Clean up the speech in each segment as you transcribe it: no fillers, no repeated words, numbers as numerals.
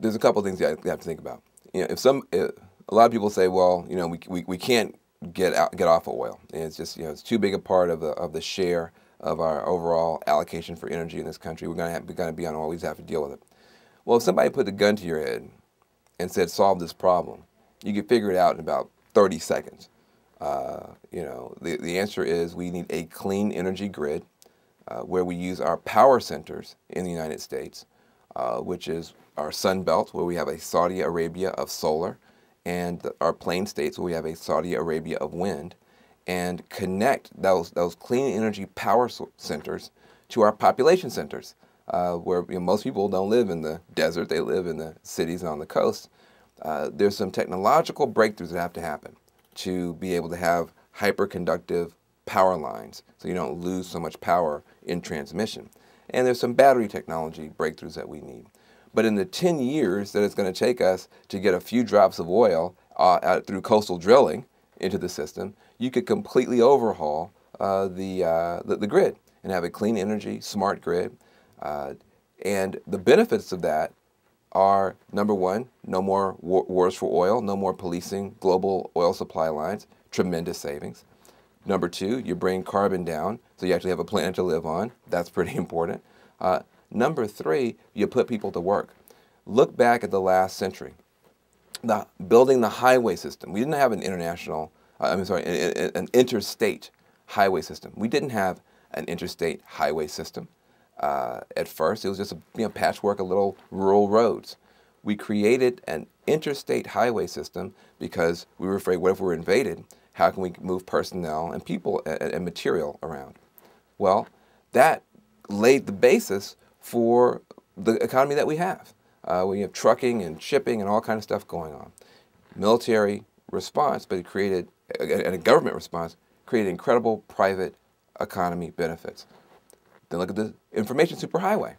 there's a couple of things you have to think about. You know, a lot of people say, well, you know, we can't get off of oil. And it's just, you know, it's too big a part of the share of our overall allocation for energy in this country. We're going to be on oil. We just have to deal with it. Well, if somebody put a gun to your head and said, solve this problem, you could figure it out in about 30 seconds. You know, the answer is we need a clean energy grid where we use our power centers in the United States, which is our Sun Belt, where we have a Saudi Arabia of solar, and our plain states, where we have a Saudi Arabia of wind, and connect those clean energy power centers to our population centers, where, you know, most people don't live in the desert, they live in the cities and on the coast. There's some technological breakthroughs that have to happen to be able to have hyperconductive power lines so you don't lose so much power in transmission. And there's some battery technology breakthroughs that we need. But in the 10 years that it's going to take us to get a few drops of oil through coastal drilling into the system, you could completely overhaul the grid and have a clean energy, smart grid. And the benefits of that are, number one, no more wars for oil, no more policing global oil supply lines, tremendous savings. Number two, you bring carbon down, so you actually have a planet to live on. That's pretty important. Number three, you put people to work. Look back at the last century. Building the highway system. We didn't have an an interstate highway system. We didn't have an interstate highway system. At first, it was just a patchwork of little rural roads. We created an interstate highway system because we were afraid, what if we're invaded? How can we move personnel and people and material around? Well, that laid the basis for the economy that we have. We have trucking and shipping and all kinds of stuff going on. Military response, but it created, and a government response, created incredible private economy benefits. Then look at the information superhighway.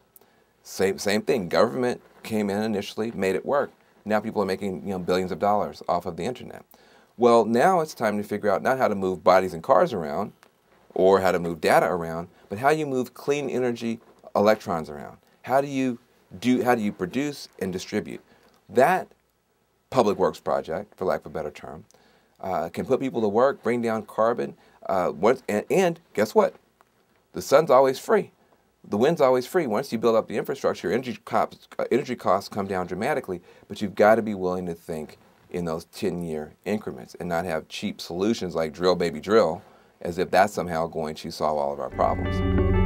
Same thing. Government came in initially, made it work. Now people are making billions of dollars off of the internet. Well, now it's time to figure out not how to move bodies and cars around or how to move data around, but how you move clean energy electrons around. How do you produce and distribute? That public works project, for lack of a better term, can put people to work, bring down carbon, and guess what? The sun's always free. The wind's always free. Once you build up the infrastructure, energy costs come down dramatically, but you've got to be willing to think in those 10-year increments and not have cheap solutions like drill, baby, drill, as if that's somehow going to solve all of our problems.